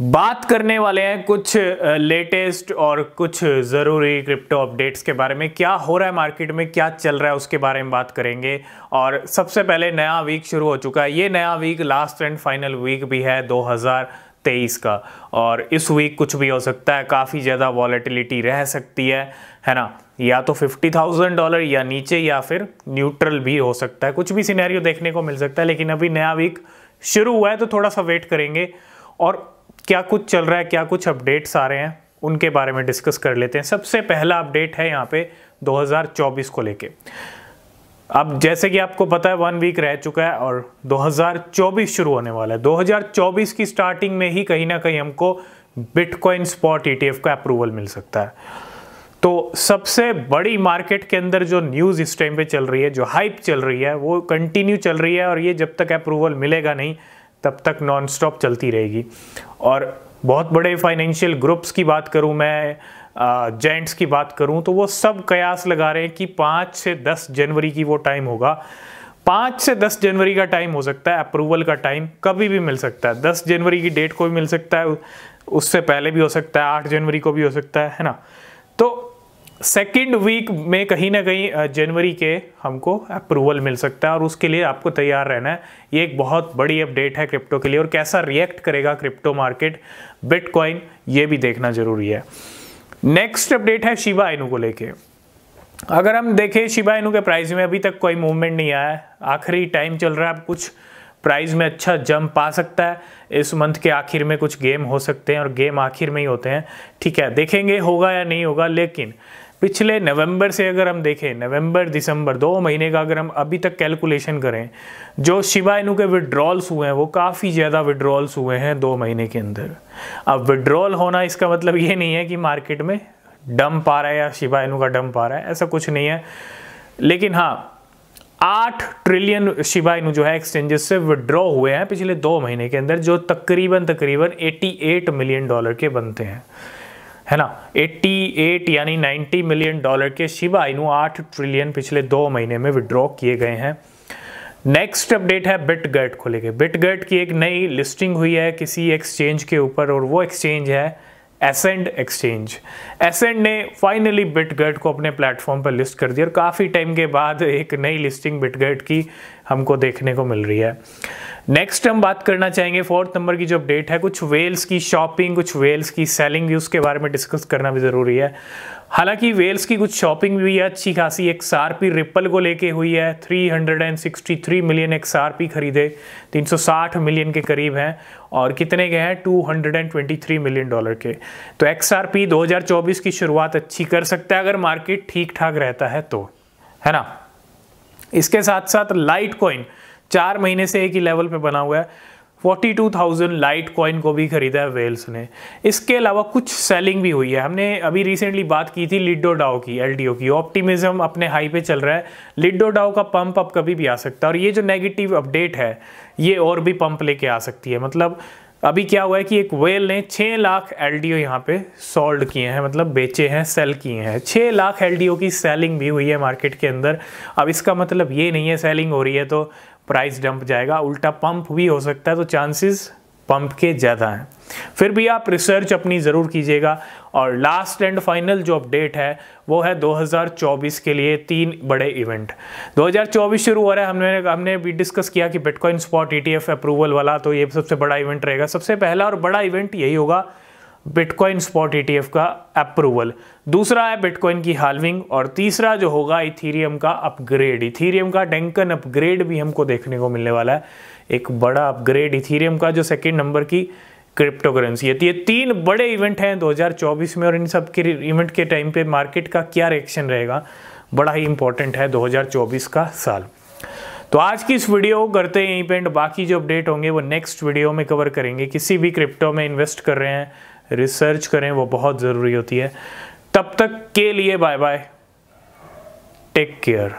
बात करने वाले हैं कुछ लेटेस्ट और कुछ ज़रूरी क्रिप्टो अपडेट्स के बारे में। क्या हो रहा है मार्केट में, क्या चल रहा है उसके बारे में बात करेंगे। और सबसे पहले नया वीक शुरू हो चुका है। ये नया week last and final week भी है 2023 का, और इस वीक कुछ भी हो सकता है। काफ़ी ज़्यादा वॉलेटिलिटी रह सकती है ना। या तो $50,000 या नीचे, या फिर न्यूट्रल भी हो सकता है। कुछ भी सिनेरियो देखने को मिल सकता है। लेकिन अभी नया वीक शुरू हुआ है तो थोड़ा सा वेट करेंगे और क्या कुछ चल रहा है, क्या कुछ अपडेट्स आ रहे हैं, उनके बारे में डिस्कस कर लेते हैं। सबसे पहला अपडेट है यहाँ पे 2024 को लेके। अब जैसे कि आपको पता है 1 वीक रह चुका है और 2024 शुरू होने वाला है। 2024 की स्टार्टिंग में ही कहीं ना कहीं हमको बिटकॉइन स्पॉट ETF का अप्रूवल मिल सकता है। तो सबसे बड़ी मार्केट के अंदर जो न्यूज़ इस टाइम पे चल रही है, जो हाइप चल रही है, वो कंटिन्यू चल रही है। और ये जब तक अप्रूवल मिलेगा नहीं तब तक नॉन स्टॉप चलती रहेगी। और बहुत बड़े फाइनेंशियल ग्रुप्स की बात करूं मैं, जेंट्स की बात करूं, तो वो सब कयास लगा रहे हैं कि 5 से 10 जनवरी की वो टाइम होगा। 5 से 10 जनवरी का टाइम हो सकता है। अप्रूवल का टाइम कभी भी मिल सकता है। 10 जनवरी की डेट को भी मिल सकता है, उससे पहले भी हो सकता है, 8 जनवरी को भी हो सकता है ना। तो सेकेंड वीक में कहीं ना कहीं जनवरी के हमको अप्रूवल मिल सकता है और उसके लिए आपको तैयार रहना है। ये एक बहुत बड़ी अपडेट है क्रिप्टो के लिए, और कैसा रिएक्ट करेगा क्रिप्टो मार्केट, बिटकॉइन, ये भी देखना जरूरी है। नेक्स्ट अपडेट है शिबा इनू को लेके। अगर हम देखें शिबा इनू के प्राइस में अभी तक कोई मूवमेंट नहीं आया है। आखिरी टाइम चल रहा है। अब कुछ प्राइस में अच्छा जंप आ सकता है। इस मंथ के आखिर में कुछ गेम हो सकते हैं, और गेम आखिर में ही होते हैं। ठीक है, देखेंगे होगा या नहीं होगा। लेकिन पिछले नवंबर से अगर हम देखें, नवंबर दिसंबर 2 महीने का अगर हम अभी तक कैलकुलेशन करें, जो शिबा इनू के विड्रॉल्स हुए हैं वो काफ़ी ज़्यादा विड्रॉल्स हुए हैं 2 महीने के अंदर। अब विड्रॉल होना इसका मतलब ये नहीं है कि मार्केट में डंप आ रहा है या शिबा इनू का डंप आ रहा है, ऐसा कुछ नहीं है। लेकिन हाँ, 8 ट्रिलियन शिबा इनू जो है एक्सचेंजेस से विड्रॉ हुए हैं पिछले 2 महीने के अंदर, जो तकरीबन $88 मिलियन के बनते हैं, है ना। 88 यानी $90 मिलियन के शिबा इनू 8 ट्रिलियन पिछले 2 महीने में विड्रॉ किए गए हैं। नेक्स्ट अपडेट है बिटगेट को लेके। बिटगेट की एक नई लिस्टिंग हुई है किसी एक्सचेंज के ऊपर, और वो एक्सचेंज है एसेंड एक्सचेंज। एसेंड ने फाइनली बिटगेट को अपने प्लेटफॉर्म पर लिस्ट कर दिया, और काफ़ी टाइम के बाद एक नई लिस्टिंग बिटगेट की हमको देखने को मिल रही है। नेक्स्ट हम बात करना चाहेंगे 4th नंबर की जो अपडेट है, कुछ वेल्स की शॉपिंग, कुछ वेल्स की सेलिंग भी, उसके बारे में डिस्कस करना भी ज़रूरी है। हालांकि वेल्स की कुछ शॉपिंग भी है अच्छी खासी। XRP रिपल को लेके हुई है। 363 मिलियन XRP खरीदे, 360 मिलियन के करीब हैं, और कितने के हैं, $223 मिलियन के। तो XRP 2024 की शुरुआत अच्छी कर सकता है अगर मार्केट ठीक ठाक रहता है तो, है ना। इसके साथ साथ लाइट कॉइन 4 महीने से एक ही लेवल पे बना हुआ है। 42,000 लाइट कॉइन को भी खरीदा है वेल्स ने। इसके अलावा कुछ सेलिंग भी हुई है। हमने अभी रिसेंटली बात की थी लिडो डाओ की, LDO की। ऑप्टिमिज्म अपने हाई पे चल रहा है। लिडो डाओ का पंप अप कभी भी आ सकता है, और ये जो नेगेटिव अपडेट है ये और भी पंप लेके आ सकती है। मतलब अभी क्या हुआ है कि एक वेल ने 6 लाख LDO यहाँ पे सोल्ड किए हैं, मतलब बेचे हैं, सेल किए हैं। 6 लाख LDO की सेलिंग भी हुई है मार्केट के अंदर। अब इसका मतलब ये नहीं है सेलिंग हो रही है तो प्राइस डंप जाएगा, उल्टा पंप भी हो सकता है। तो चांसेस पंप के ज़्यादा हैं। फिर भी आप रिसर्च अपनी ज़रूर कीजिएगा। और लास्ट एंड फाइनल जो अपडेट है वो है 2024 के लिए 3 बड़े इवेंट। 2024 शुरू हो रहा है। हमने भी डिस्कस किया कि बिटकॉइन स्पॉट ETF अप्रूवल वाला, तो ये सबसे बड़ा इवेंट रहेगा। सबसे पहला और बड़ा इवेंट यही होगा, बिटकॉइन स्पॉट ETF का अप्रूवल। दूसरा है बिटकॉइन की हाल्विंग, और तीसरा जो होगा इथीरियम का अपग्रेड। इथीरियम का डंकन अपग्रेड भी हमको देखने को मिलने वाला है, एक बड़ा अपग्रेड इथीरियम का, जो 2nd नंबर की क्रिप्टो करेंसी है। तो ये 3 बड़े इवेंट हैं 2024 में, और इन सब के इवेंट के टाइम पे मार्केट का क्या रिएक्शन रहेगा, बड़ा ही इंपॉर्टेंट है 2024 का साल। तो आज की इस वीडियो को करते हैं यहीं पे, बाकी जो अपडेट होंगे वो नेक्स्ट वीडियो में कवर करेंगे। किसी भी क्रिप्टो में इन्वेस्ट कर रहे हैं, रिसर्च करें, वो बहुत ज़रूरी होती है। तब तक के लिए बाय बाय, टेक केयर।